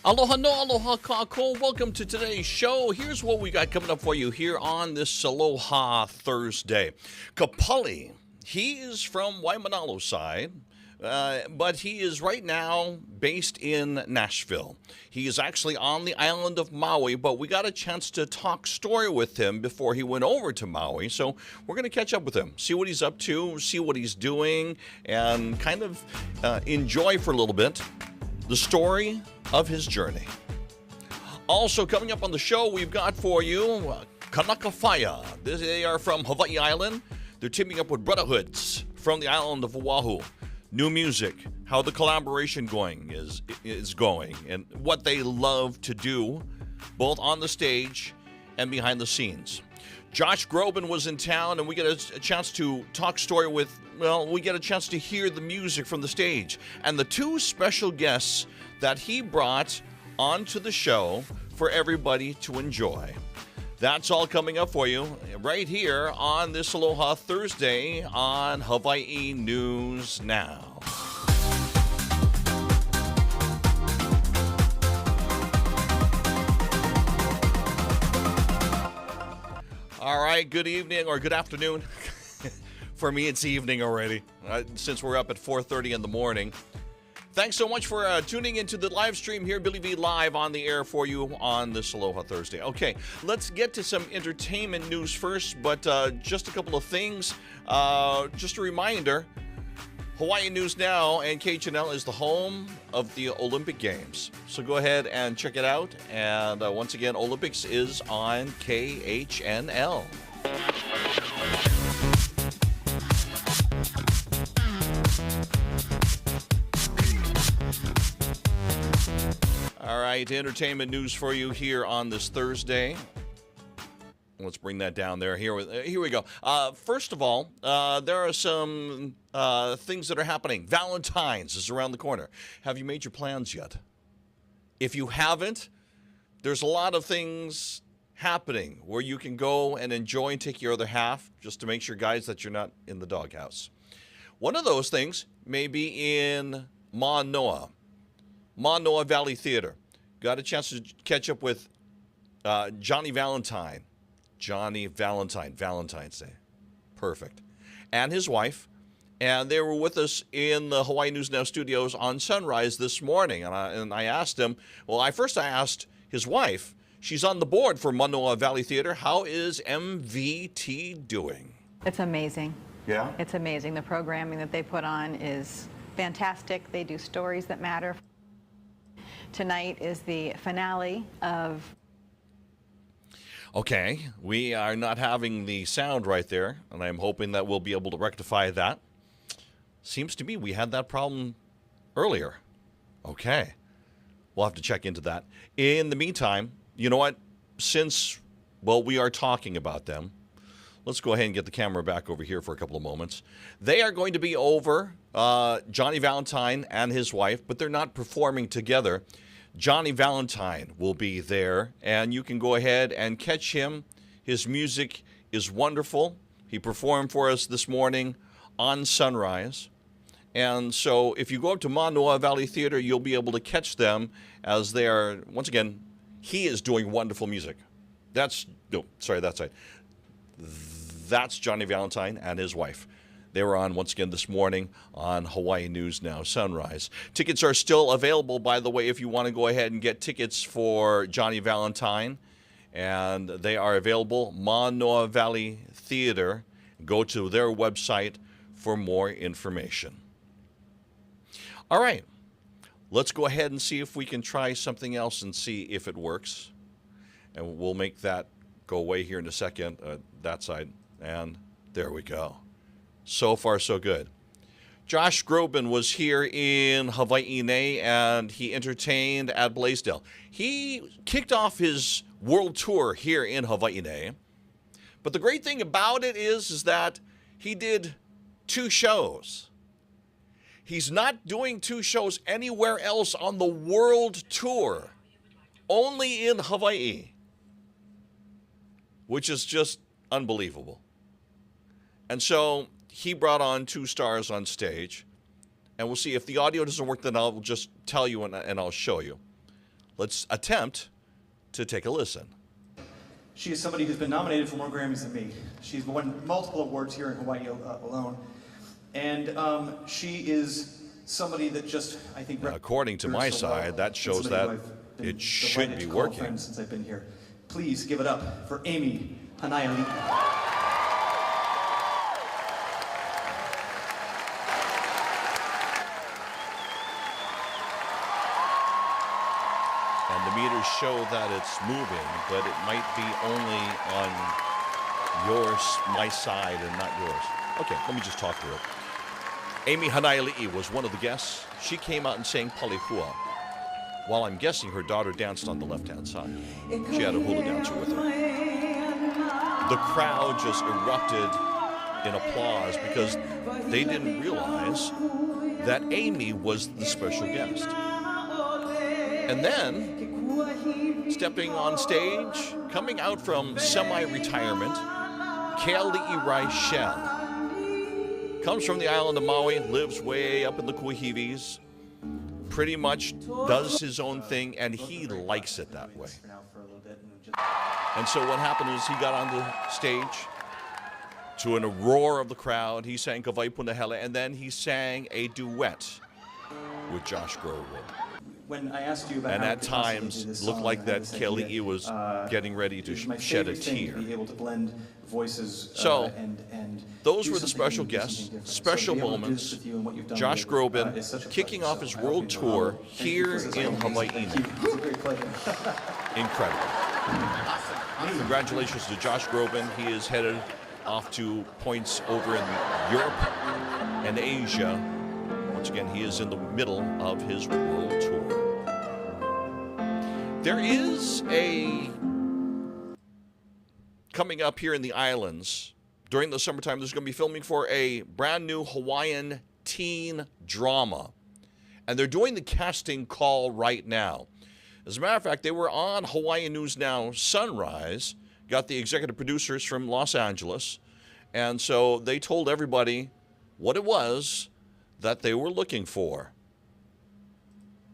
Aloha no, aloha kako. Welcome to today's show. Here's what we got coming up for you here on this Aloha Thursday. Kapali, he is from Waimanalo side, but he is right now based in Nashville. He is actually on the island of Maui, but we got a chance to talk story with him before he went over to Maui. So we're going to catch up with him, see what he's up to, see what he's doing, and kind of enjoy for a little bit the story of his journey. Also coming up on the show, we've got for you Kanaka Fyah. They are from Hawaii Island. They're teaming up with Braddahoodz from the island of Oahu. New music, how the collaboration is going, and what they love to do, both on the stage and behind the scenes. Josh Groban was in town, and we get a chance to talk story with, we get a chance to hear the music from the stage. And the two special guests that he brought onto the show for everybody to enjoy. That's all coming up for you right here on this Aloha Thursday on Hawaii News Now. All right, good evening or good afternoon. For me, it's evening already, since we're up at 4:30 in the morning. Thanks so much for tuning into the live stream here, Billy V Live on the air for you on this Aloha Thursday. Okay, let's get to some entertainment news first, but just a couple of things. Just a reminder, Hawaii News Now and KHNL is the home of the Olympic Games. So go ahead and check it out. And once again, Olympics is on KHNL. All right, entertainment news for you here on this Thursday. Let's bring that down there. Here we go. First of all, there are some things that are happening. Valentine's is around the corner. Have you made your plans yet? If you haven't, there's a lot of things happening where you can go and enjoy and take your other half, just to make sure, guys, that you're not in the doghouse. One of those things may be in Manoa Valley Theater. Got a chance to catch up with Johnny Valentine. Valentine's Day. Perfect. And his wife. And they were with us in the Hawaii News Now studios on Sunrise this morning. And I asked him, I asked his wife. She's on the board for Manoa Valley Theater. How is MVT doing? It's amazing. Yeah? It's amazing. The programming that they put on is fantastic. They do stories that matter. Tonight is the finale of... Okay, we are not having the sound right there, and I'm hoping that we'll be able to rectify that. Seems to me we had that problem earlier. Okay, we'll have to check into that. In the meantime, you know what? Since, we are talking about them, let's go ahead and get the camera back over here for a couple of moments. They are going to be over, Johnny Valentine and his wife, but they're not performing together. Johnny Valentine will be there, and you can go ahead and catch him. His music is wonderful. He performed for us this morning on Sunrise. And so if you go up to Manoa Valley Theater, you'll be able to catch them as they are, once again, he is doing wonderful music. That's Johnny Valentine and his wife. They were on, once again, this morning on Hawaii News Now Sunrise. Tickets are still available, by the way, if you want to go ahead and get tickets for Johnny Valentine. And they are available, Manoa Valley Theater. Go to their website for more information. All right. Let's go ahead and see if we can try something else and see if it works. And we'll make that go away here in a second, that side. And there we go. So far, so good. Josh Groban was here in Hawaii, and he entertained at Blaisdell. He kicked off his world tour here in Hawaii. But the great thing about it is that he did 2 shows. He's not doing 2 shows anywhere else on the world tour, only in Hawaii, which is just unbelievable. And so he brought on 2 stars on stage, and we'll see if the audio doesn't work, then I'll just tell you and I'll show you. Let's attempt to take a listen. She is somebody who's been nominated for more Grammys than me. She's won multiple awards here in Hawaii alone. And she is somebody that just, I think... Now, according to my side, that shows that it should be working. Since I've been here. Please give it up for Amy Hanaiali'i. And the meters show that it's moving, but it might be only on my side and not yours. Okay, let me just talk to her. Amy Hanaiali'i was one of the guests. She came out and sang Palihua. While I'm guessing her daughter danced on the left-hand side. She had a hula dancer with her. The crowd just erupted in applause because they didn't realize that Amy was the special guest. And then, stepping on stage, coming out from semi-retirement, Keali'i Shell. Comes from the island of Maui, lives way up in the Kuahivis, pretty much does his own thing, and he likes it that way. And so what happened is he got on the stage to a roar of the crowd. He sang Kawai Punahele, and then he sang a duet with Josh Groban. When I asked you about and at times looked like that Keali'i was getting ready to shed a tear. Be able to blend voices, so and those were the special guests, special moments. Josh Groban kicking off his world tour here in Hawaii. Incredible. Congratulations to Josh Groban. He is headed off to points over in Europe and Asia. Once again, he is in the middle of his world tour. There is coming up here in the islands, during the summertime, there's going to be filming for a brand new Hawaiian teen drama. And they're doing the casting call right now. As a matter of fact, they were on Hawaiian News Now Sunrise, got the executive producers from Los Angeles, and so they told everybody what it was that they were looking for.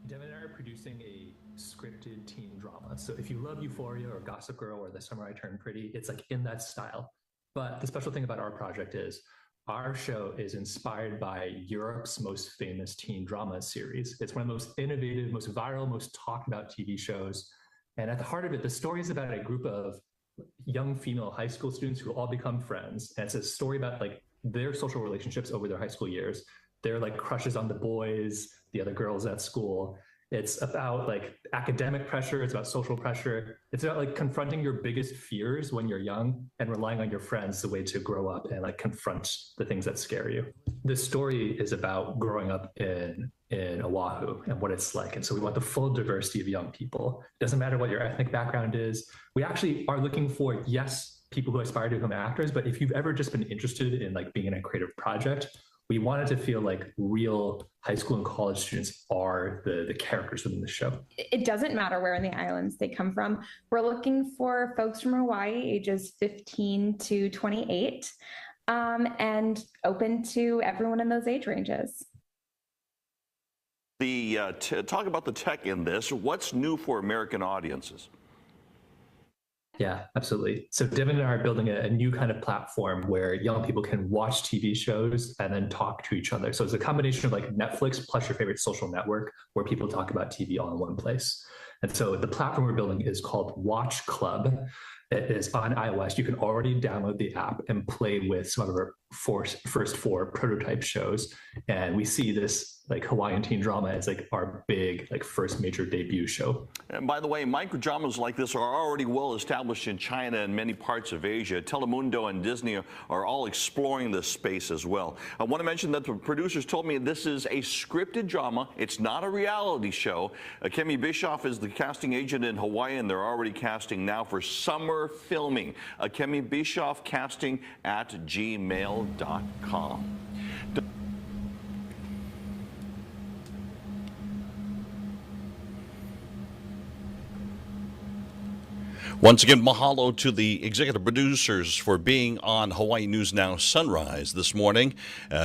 Devin and I are producing a scripted teen drama. So if you love Euphoria or Gossip Girl or The Summer I Turned Pretty, it's like in that style. But the special thing about our project is our show is inspired by Europe's most famous teen drama series. It's one of the most innovative, most viral, most talked about TV shows. And at the heart of it, the story is about a group of young female high school students who all become friends. And it's a story about like their social relationships over their high school years. Their like crushes on the boys, the other girls at school. It's about like academic pressure. It's about social pressure. It's about like confronting your biggest fears when you're young and relying on your friends as a way to grow up and like confront the things that scare you. This story is about growing up in Oahu and what it's like. And so we want the full diversity of young people. Doesn't matter what your ethnic background is. We actually are looking for, yes, people who aspire to become actors, but if you've ever just been interested in like being in a creative project, we wanted to feel like real high school and college students are the characters within the show. It doesn't matter where in the islands they come from. We're looking for folks from Hawaii, ages 15 to 28, and open to everyone in those age ranges. Talk about the tech in this. What's new for American audiences? Yeah, absolutely. So Devin and I are building a new kind of platform where young people can watch TV shows and then talk to each other. So it's a combination of like Netflix plus your favorite social network where people talk about TV all in one place. And so the platform we're building is called Watch Club. It is on iOS. You can already download the app and play with some of our first four prototype shows. And we see this like Hawaiian teen drama as like our big like first major debut show. And by the way, microdramas like this are already well established in China and many parts of Asia. Telemundo and Disney are all exploring this space as well. I want to mention that the producers told me this is a scripted drama. It's not a reality show. Kemi Bischoff is the casting agent in Hawaii, and they're already casting now for summer filming. Kemi Bischoff casting at gmail.com. Once again, mahalo to the executive producers for being on Hawaii News Now Sunrise this morning,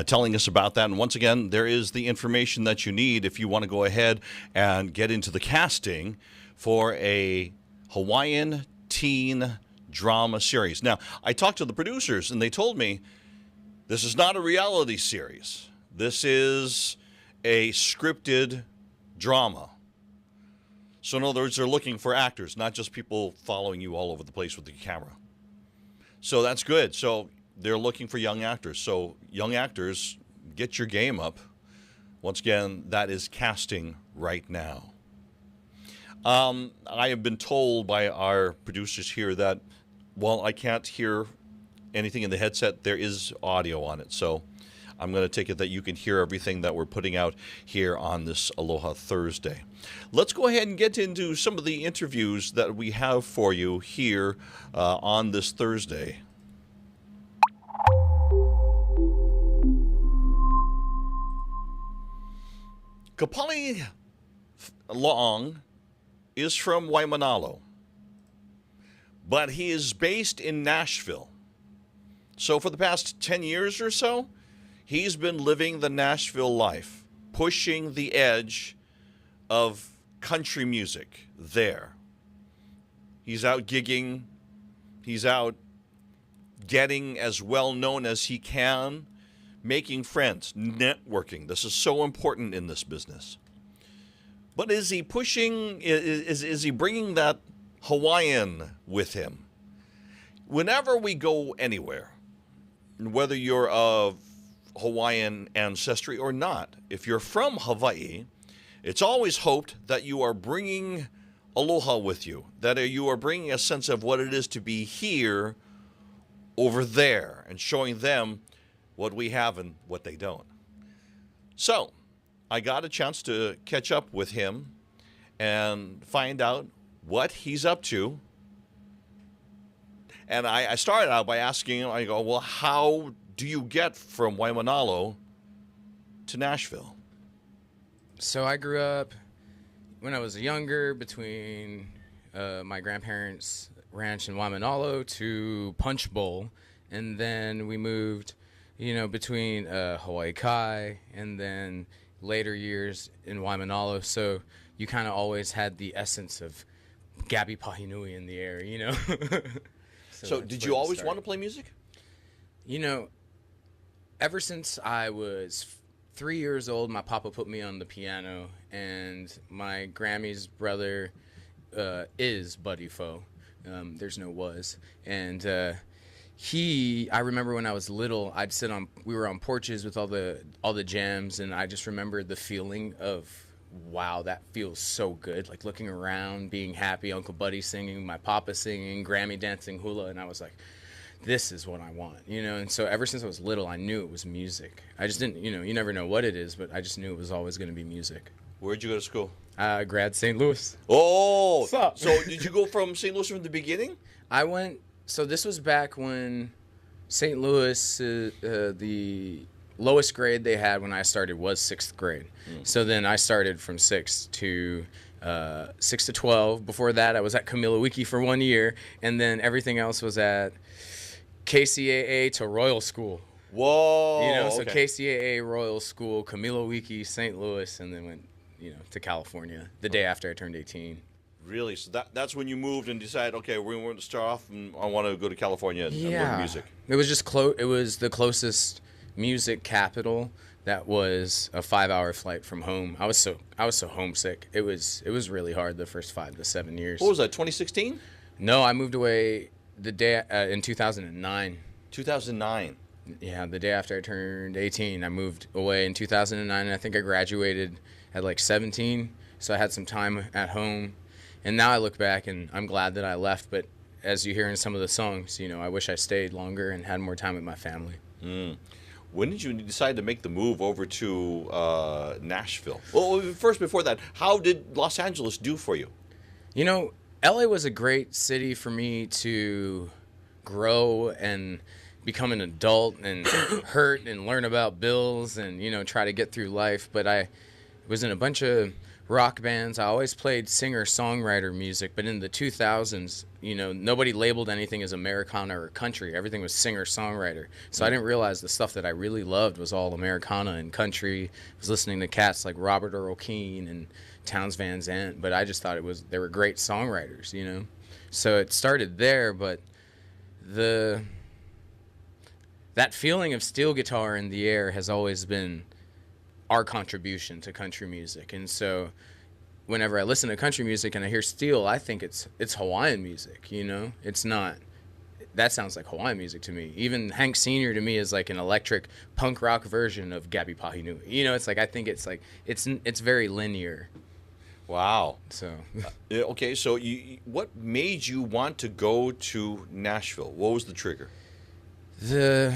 telling us about that. And once again, there is the information that you need if you want to go ahead and get into the casting for a Hawaiian teen drama series. Now, I talked to the producers, and they told me this is not a reality series. This is a scripted drama. So in other words, they're looking for actors, not just people following you all over the place with the camera. So that's good. So they're looking for young actors. So young actors, get your game up. Once again, that is casting right now. I have been told by our producers here that while I can't hear anything in the headset, there is audio on it. So I'm going to take it that you can hear everything that we're putting out here on this Aloha Thursday. Let's go ahead and get into some of the interviews that we have for you here on this Thursday. Kapali Long is from Waimanalo, but he is based in Nashville. So for the past 10 years or so, he's been living the Nashville life, pushing the edge of country music there. He's out gigging. He's out getting as well known as he can, making friends, networking. This is so important in this business. But is he pushing, is he bringing that Hawaiian with him? Whenever we go anywhere, whether you're of Hawaiian ancestry or not, if you're from Hawaii, it's always hoped that you are bringing aloha with you, that you are bringing a sense of what it is to be here over there and showing them what we have and what they don't. So I got a chance to catch up with him and find out what he's up to. And I started out by asking him, I go, well, how do you get from Waimanalo to Nashville? So I grew up when I was younger between my grandparents' ranch in Waimanalo to Punch Bowl. And then we moved, between Hawaii Kai and then later years in Waimanalo. So you kind of always had the essence of Gabi Pahinui in the air, So did you always want to play music? Ever since I was 3 years old, my papa put me on the piano, and my Grammy's brother is Buddy Foe. There's no was. And I remember when I was little, we were on porches with all the jams, and I just remember the feeling of, wow, that feels so good. Like looking around, being happy, Uncle Buddy singing, my papa singing, Grammy dancing hula, and I was like, this is what I want, And so ever since I was little, I knew it was music. I just didn't, you never know what it is, but I just knew it was always going to be music. Where'd you go to school? Grad St. Louis. Oh, what's up? So did you go from St. Louis from the beginning? So this was back when St. Louis, the lowest grade they had when I started was 6th grade. So then I started from 6 to 12. Before that, I was at Kamilawiki for 1 year, and then everything else was at KCAA to Royal School. Whoa. So okay. KCAA, Royal School, Kamilawiki, St. Louis, and then went, to California the day after I turned 18. Really? So that's when you moved and decided, okay, we're going to start off, and I want to go to California and learn music. It was just It was the closest music capital that was a 5-hour flight from home. I was so homesick. It was really hard the first 5 to 7 years. What was that? 2016? No, I moved away the day in 2009. 2009. Yeah, the day after I turned 18, I moved away in 2009. And I think I graduated at like 17, so I had some time at home. And now I look back and I'm glad that I left. But as you hear in some of the songs, I wish I stayed longer and had more time with my family. When did you decide to make the move over to Nashville? Well, first, before that, how did Los Angeles do for you? LA was a great city for me to grow and become an adult and hurt and learn about bills and, try to get through life. But I was in a bunch of rock bands. I always played singer-songwriter music, but in the 2000s, nobody labeled anything as Americana or country. Everything was singer-songwriter. So I didn't realize the stuff that I really loved was all Americana and country. I was listening to cats like Robert Earl Keen and Townes Van Zandt, but I just thought they were great songwriters, So it started there, but that feeling of steel guitar in the air has always been our contribution to country music. And so whenever I listen to country music and I hear steel, I think it's Hawaiian music, It's not, that sounds like Hawaiian music to me. Even Hank Sr. to me is like an electric punk rock version of Gabi Pahinui. It's like, I think it's like, it's very linear. Wow. So okay, so what made you want to go to Nashville? What was the trigger? The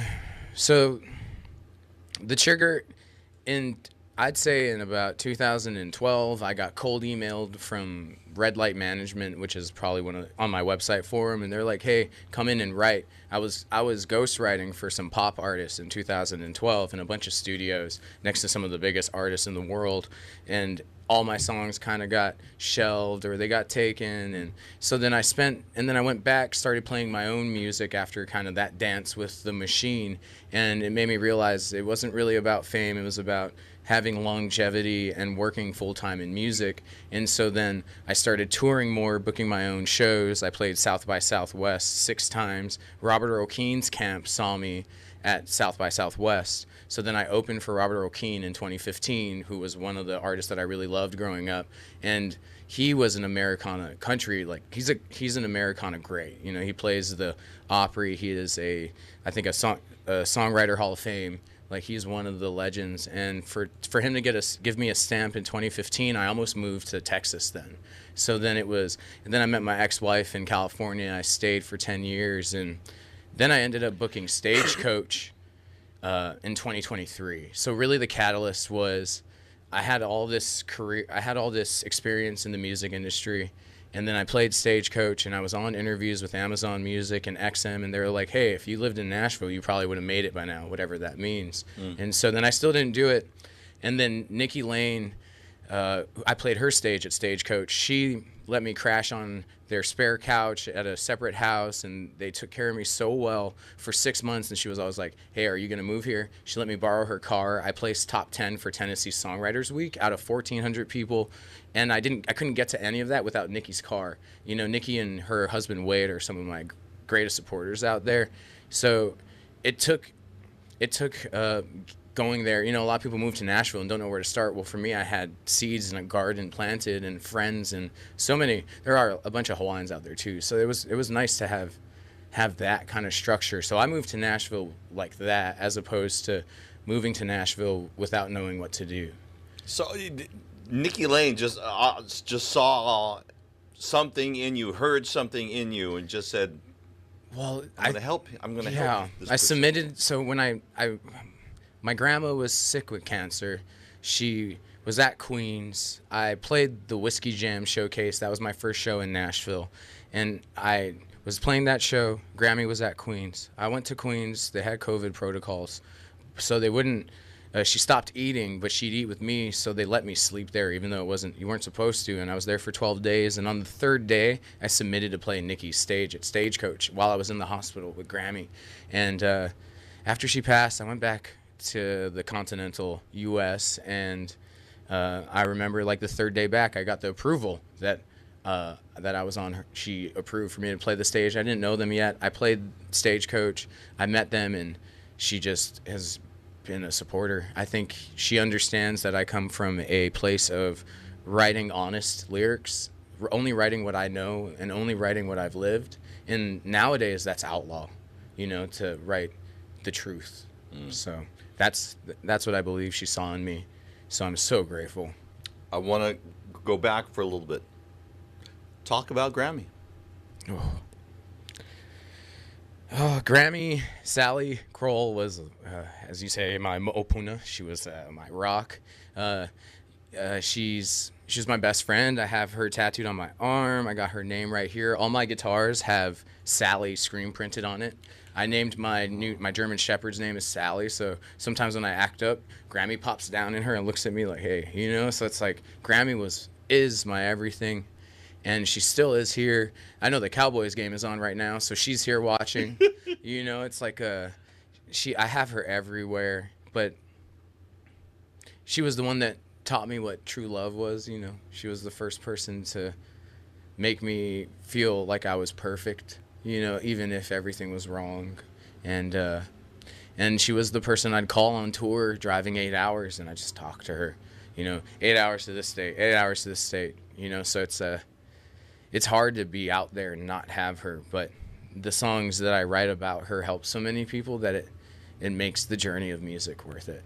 trigger, I'd say in about 2012, I got cold emailed from Red Light Management, which is probably on my website forum, and they're like, "Hey, come in and write." I was ghostwriting for some pop artists in 2012 in a bunch of studios next to some of the biggest artists in the world, and all my songs kind of got shelved or they got taken. And so then I went back, started playing my own music after kind of that dance with the machine. And it made me realize it wasn't really about fame. It was about having longevity and working full-time in music. And so then I started touring more, booking my own shows. I played South by Southwest 6 times. Robert Earl Keen's camp saw me at South by Southwest. So then I opened for Robert Earl Keen in 2015, who was one of the artists that I really loved growing up. And he was an Americana country, like he's an Americana great. He plays the Opry. He is a Songwriter Hall of Fame. Like, he's one of the legends. And for him to give me a stamp in 2015, I almost moved to Texas then. So then and then I met my ex-wife in California. I stayed for 10 years, and then I ended up booking Stagecoach in 2023. So really the catalyst was I had all this experience in the music industry, and then I played Stagecoach, and I was on interviews with Amazon Music and XM, and they were like, "Hey, if you lived in Nashville, you probably would have made it by now," whatever that means. And so then I still didn't do it. And then Nikki Lane, I played her stage at Stagecoach. She let me crash on their spare couch at a separate house, and they took care of me so well for 6 months. And she was always like, "Hey, are you going to move here?" She let me borrow her car. I placed top 10 for Tennessee Songwriters Week out of 1,400 people, and I couldn't get to any of that without Nikki's car. Nikki and her husband Wade are some of my greatest supporters out there. So it took going there. A lot of people move to Nashville and don't know where to start. Well, for me, I had seeds in a garden planted and friends and so many. There are a bunch of Hawaiians out there too. So it was nice to have that kind of structure. So I moved to Nashville like that, as opposed to moving to Nashville without knowing what to do. So Nikki Lane just saw something in you, heard something in you, and just said, "Well, I'm going to help. I'm going to help." Yeah, I submitted. So when my grandma was sick with cancer. She was at Queens. I played the Whiskey Jam Showcase. That was my first show in Nashville. And I was playing that show. Grammy was at Queens. I went to Queens. They had COVID protocols. So they wouldn't, she stopped eating, but she'd eat with me. So they let me sleep there, even though you weren't supposed to. And I was there for 12 days. And on the 3rd day, I submitted to play Nikki's stage at Stagecoach while I was in the hospital with Grammy. And after she passed, I went back to the continental U.S. and I remember like the 3rd day back, I got the approval that I was on. She approved for me to play the stage. I didn't know them yet. I played Stagecoach. I met them, and she just has been a supporter. I think she understands that I come from a place of writing honest lyrics, only writing what I know and only writing what I've lived. And nowadays, that's outlaw, to write the truth. So that's what I believe she saw in me. So I'm so grateful. I want to go back for a little bit. Talk about Grammy. Grammy, Sally Kroll was, as you say, my mo'opuna. She was my rock. She's she's my best friend. I have her tattooed on my arm. I got her name right here. All my guitars have Sally screen printed on it. I named my German Shepherd's name is Sally, so sometimes when I act up, Grammy pops down in her and looks at me like, hey, you know? So it's like Grammy is my everything, and she still is here. I know the Cowboys game is on right now, so she's here watching. You know, it's like I have her everywhere, but she was the one that taught me what true love was, you know. She was the first person to make me feel like I was perfect, you know, even if everything was wrong. And she was the person I'd call on tour driving 8 hours, and I just talk to her, you know, 8 hours to this state, 8 hours to this state, you know. So it's hard to be out there and not have her, but the songs that I write about her help so many people that it makes the journey of music worth it.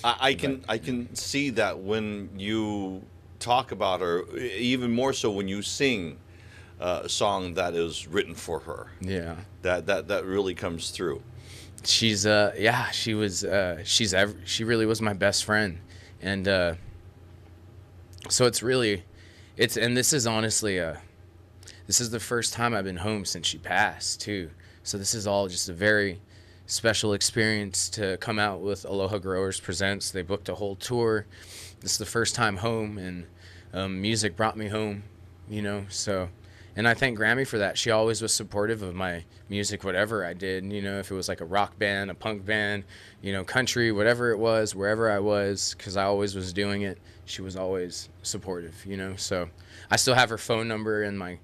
I can see that when you talk about her, even more so when you sing a song that is written for her. Yeah, that really comes through. She really was my best friend, and so and this is honestly this is the first time I've been home since she passed too. So this is all just a very special experience to come out with Aloha Growers Presents. They booked a whole tour. This is the first time home, and music brought me home, you know. So, and I thank Grammy for that. She always was supportive of my music, whatever I did, you know, if it was like a rock band, a punk band, you know, country, whatever it was, wherever I was, because I always was doing it. She was always supportive, you know. So I still have her phone number in my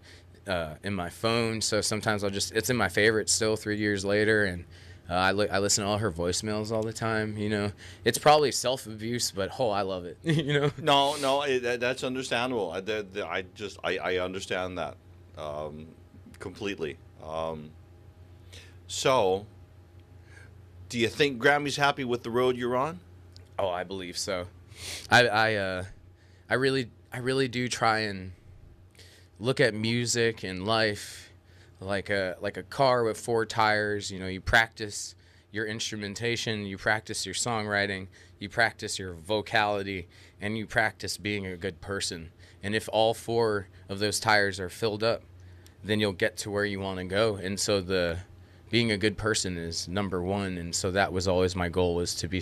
phone, so sometimes it's in my favorites still 3 years later, and I listen to all her voicemails all the time, you know. It's probably self-abuse, but I love it, you know. No, that's understandable. I understand that completely. So, do you think Grammy's happy with the road you're on? Oh, I believe so. I really do try and look at music and life like a car with 4 tires. You know, you practice your instrumentation, you practice your songwriting, you practice your vocality, and you practice being a good person. And if all 4 of those tires are filled up, then you'll get to where you want to go. And so being a good person is number 1. And so that was always my goal, was to be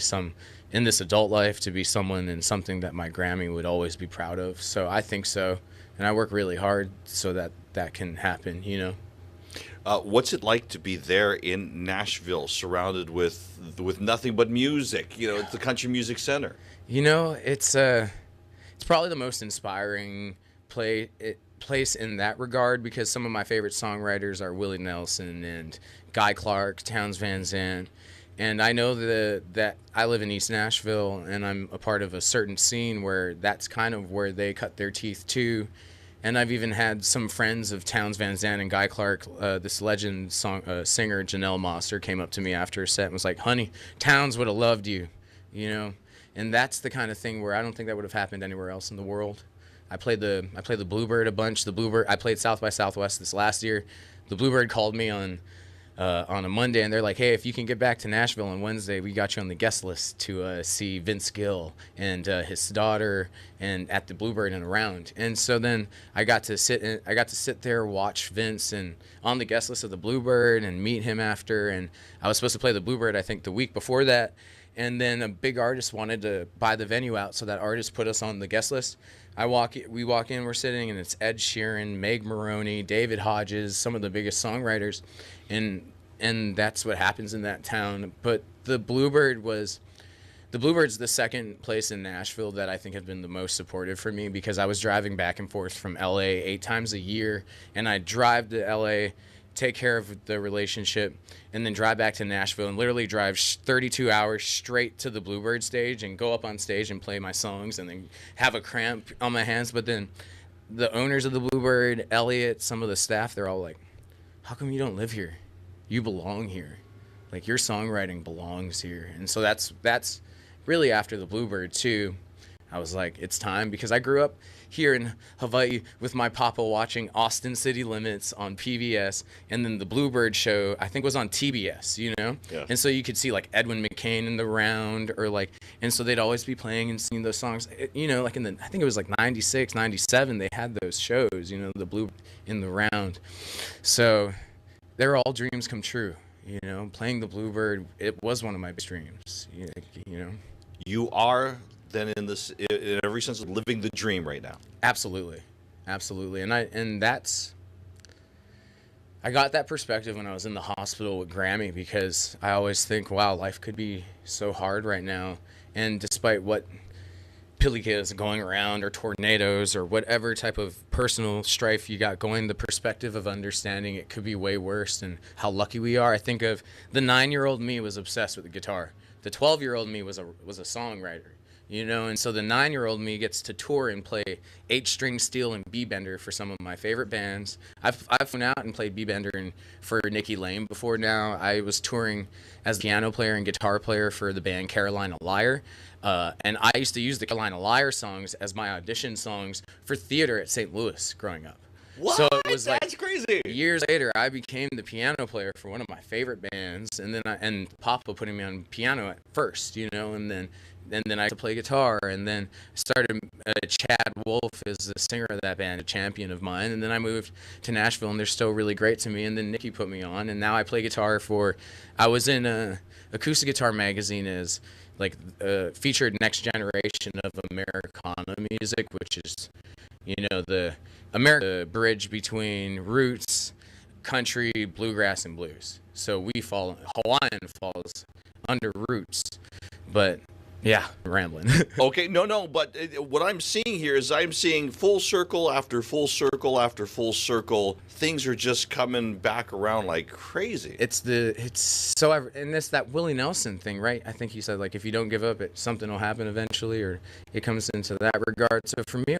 in this adult life, to be someone and something that my Grammy would always be proud of. So I think so. And I work really hard so that can happen, you know. What's it like to be there in Nashville, surrounded with nothing but music? You know, it's the Country Music Center. You know, it's probably the most inspiring place in that regard, because some of my favorite songwriters are Willie Nelson and Guy Clark, Townes Van Zandt, and I know that I live in East Nashville, and I'm a part of a certain scene where that's kind of where they cut their teeth too. And I've even had some friends of Townes Van Zandt and Guy Clark. This legend singer, Janelle Mosser, came up to me after a set and was like, honey, Townes would have loved you, you know? And that's the kind of thing where I don't think that would have happened anywhere else in the world. I played the Bluebird a bunch. I played South by Southwest this last year. The Bluebird called me on a Monday, and they're like, hey, if you can get back to Nashville on Wednesday, we got you on the guest list to see Vince Gill and his daughter, and at the Bluebird and around. And so then I got to sit there, watch Vince, and on the guest list of the Bluebird, and meet him after. And I was supposed to play the Bluebird, I think, the week before that. And then a big artist wanted to buy the venue out, so that artist put us on the guest list. We walk in, we're sitting, and it's Ed Sheeran, Meg Maroney, David Hodges, some of the biggest songwriters, and that's what happens in that town. But the Bluebird's the second place in Nashville that I think have been the most supportive for me, because I was driving back and forth from LA 8 times a year, and I drive to LA, take care of the relationship, and then drive back to Nashville and literally drive 32 hours straight to the Bluebird stage and go up on stage and play my songs, and then have a cramp on my hands. But then the owners of the Bluebird, Elliot, some of the staff, they're all like, how come you don't live here? You belong here. Like, your songwriting belongs here. And so that's really after the Bluebird too. I was like, it's time, because I grew up here in Hawaii with my papa watching Austin City Limits on PBS, and then the Bluebird show, I think, was on TBS, you know? Yeah. And so you could see like Edwin McCain in the round, or like, and so they'd always be playing and singing those songs, you know, like I think it was like 96, 97, they had those shows, you know, the Blue in the round. So they're all dreams come true, you know? Playing the Bluebird, it was one of my best dreams, you know? You are then in every sense of living the dream right now. Absolutely. And I got that perspective when I was in the hospital with Grammy, because I always think, wow, life could be so hard right now. And despite what pilikas going around, or tornadoes, or whatever type of personal strife you got going, the perspective of understanding it could be way worse, and how lucky we are. I think of the 9-year-old me was obsessed with the guitar. The 12-year-old me was a songwriter. You know, and so the 9-year-old me gets to tour and play 8-string steel and B-bender for some of my favorite bands. I've flown out and played B-bender for Nikki Lane before now. I was touring as a piano player and guitar player for the band Carolina Lyre. And I used to use the Carolina Lyre songs as my audition songs for theater at St. Louis growing up. What? So it was That's like crazy. Years later, I became the piano player for one of my favorite bands, and then and Papa putting me on piano at first, you know, and then I had to play guitar, and then started. Chad Wolf is the singer of that band, a champion of mine, and then I moved to Nashville, and they're still really great to me. And then Nikki put me on, and now I play guitar for. I was in Acoustic Guitar Magazine as like featured next generation of Americana music, which is, you know, the bridge between roots, country, bluegrass, and blues. So Hawaiian falls under roots, but yeah, rambling. Okay, no, but what I'm seeing here is I'm seeing full circle after full circle after full circle. Things are just coming back around like crazy. And it's that Willie Nelson thing, right? I think he said, like, if you don't give up, something will happen eventually, or it comes into that regard. So for me,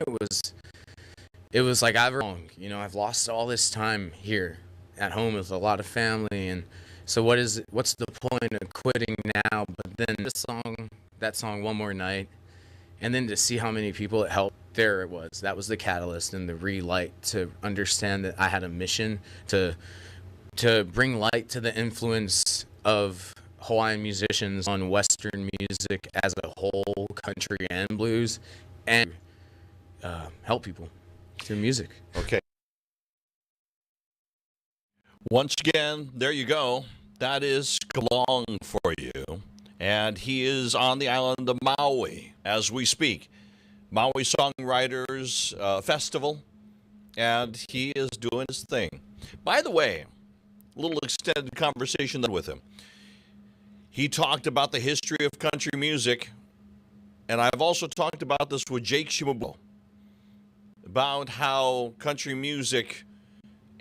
it was like I've lost all this time here at home with a lot of family, and so what's the point of quitting now? But then that song One More Night, and then to see how many people it helped, that was the catalyst and the relight to understand that I had a mission to bring light to the influence of Hawaiian musicians on Western music as a whole, country and blues, and help people through music. Okay. Once again, there you go. That is Long for you. And he is on the island of Maui as we speak. Maui Songwriters Festival. And he is doing his thing. By the way, a little extended conversation with him. He talked about the history of country music. And I've also talked about this with Jake Shimabukuro, about how country music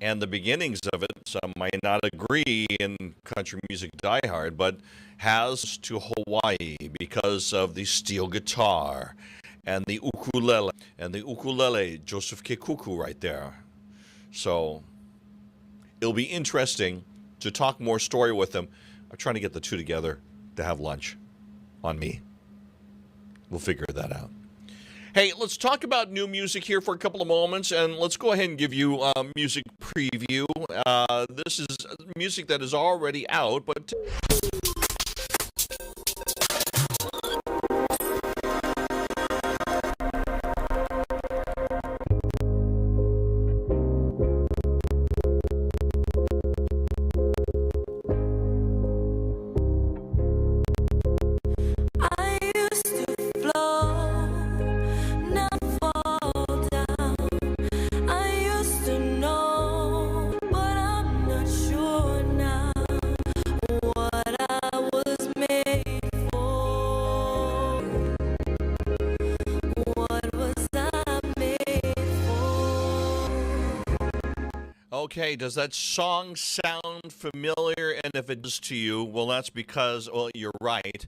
and the beginnings of it, some might not agree in country music diehard, but has to Hawaii because of the steel guitar and the ukulele, Joseph Kekuku right there. So it'll be interesting to talk more story with him. I'm trying to get the two together to have lunch on me. We'll figure that out. Hey, let's talk about new music here for a couple of moments, and let's go ahead and give you a music preview. This is music that is already out, but... Okay, does that song sound familiar? And if it does to you, well, that's because, well, you're right.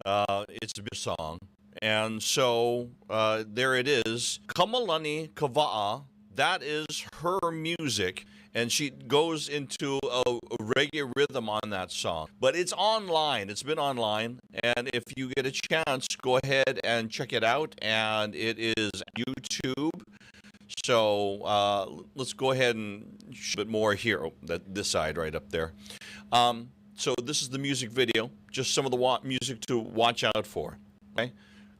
It's a big song. And so there it is. Kamalani Kava'a. That is her music, and she goes into a reggae rhythm on that song. But it's online. It's been online, and if you get a chance, go ahead and check it out. And it is YouTube. So let's go ahead and show a bit more here. Oh, this side right up there. So this is the music video. Just some of the music to watch out for. Okay,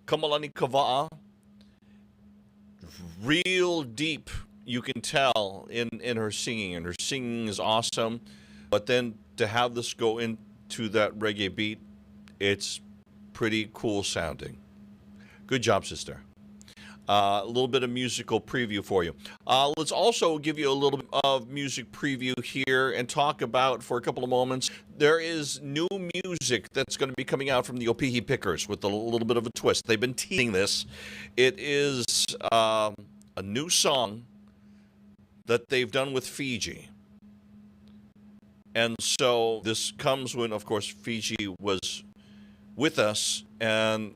Kapali Long, real deep. You can tell in her singing, and her singing is awesome. But then to have this go into that reggae beat, it's pretty cool sounding. Good job, sister. A little bit of musical preview for you. Let's also give you a little bit of music preview here and talk about, for a couple of moments, there is new music that's going to be coming out from the Opihi Pickers with a little bit of a twist. They've been teasing this. It is a new song that they've done with Fiji. And so this comes when, of course, Fiji was with us, and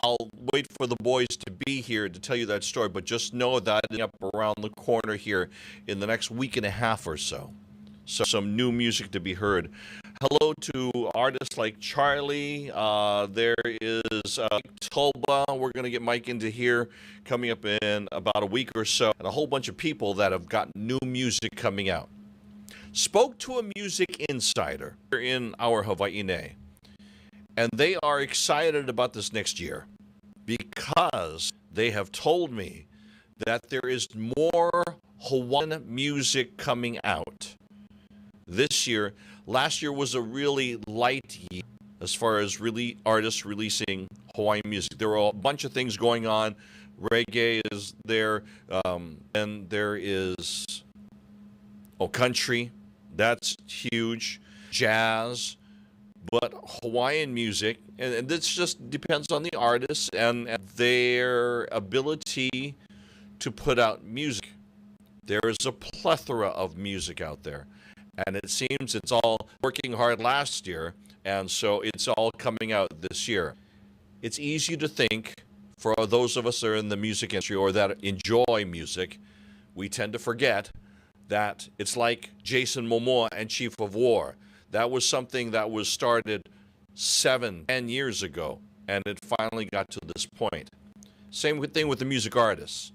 I'll wait for the boys to be here to tell you that story, but just know that it's up around the corner here in the next week and a half or so. So some new music to be heard. Hello to artists like Charlie. There is Tulba. We're going to get Mike into here coming up in about a week or so. And a whole bunch of people that have got new music coming out. Spoke to a music insider in our Hawaii Nei. And they are excited about this next year because they have told me that there is more Hawaiian music coming out this year. Last year was a really light year as far as really artists releasing Hawaiian music. There were a bunch of things going on. Reggae is there, and there is country. That's huge. Jazz. But Hawaiian music, and this just depends on the artists and their ability to put out music. There is a plethora of music out there, and it seems it's all working hard last year, and so it's all coming out this year. It's easy to think, for those of us that are in the music industry or that enjoy music, we tend to forget that it's like Jason Momoa and Chief of War. That was something that was started 7-10 years ago, and it finally got to this point. Same thing with the music artists.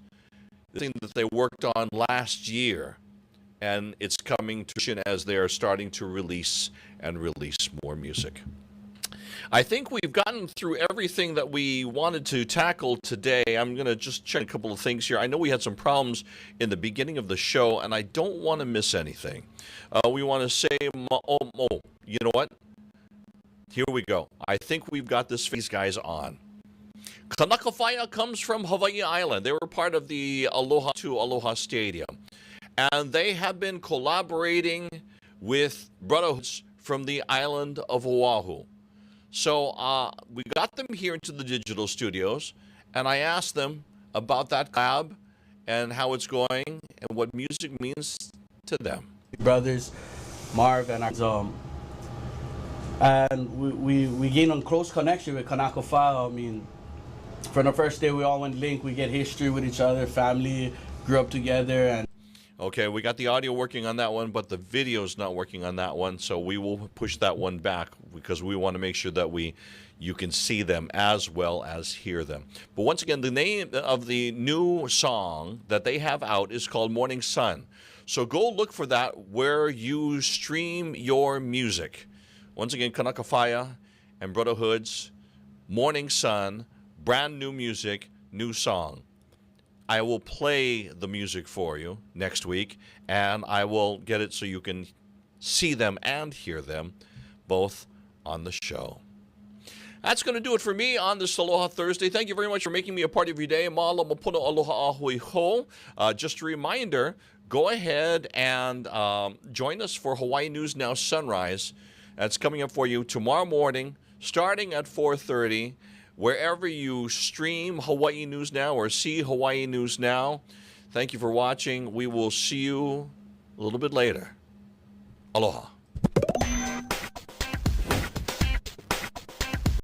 The thing that they worked on last year, and it's coming to fruition as they are starting to release more music. I think we've gotten through everything that we wanted to tackle today. I'm going to just check a couple of things here. I know we had some problems in the beginning of the show, and I don't want to miss anything. We want to say, you know what? Here we go. I think we've got these guys on. Kanaka Fyah comes from Hawaii Island. They were part of the Aloha to Aloha Stadium. And they have been collaborating with Braddahoodz from the island of Oahu. So we got them here into the digital studios, and I asked them about that collab and how it's going and what music means to them. Brothers, Marv and we gained a close connection with Kanaka Fyah. I mean, from the first day we all went link, we get history with each other, family, grew up together, and okay, we got the audio working on that one, but the video's not working on that one, so we will push that one back because we want to make sure that you can see them as well as hear them. But once again, the name of the new song that they have out is called Morning Sun. So go look for that where you stream your music. Once again, Kanaka Fyah and Braddahoodz, Morning Sun, brand new music, new song. I will play the music for you next week, and I will get it so you can see them and hear them both on the show. That's going to do it for me on this Aloha Thursday. Thank you very much for making me a part of your day. Mahalo mapono aloha ahui ho. Just a reminder, go ahead and join us for Hawaii News Now Sunrise. That's coming up for you tomorrow morning, starting at 4:30. Wherever you stream Hawaii News Now or see Hawaii News Now, thank you for watching. We will see you a little bit later. Aloha.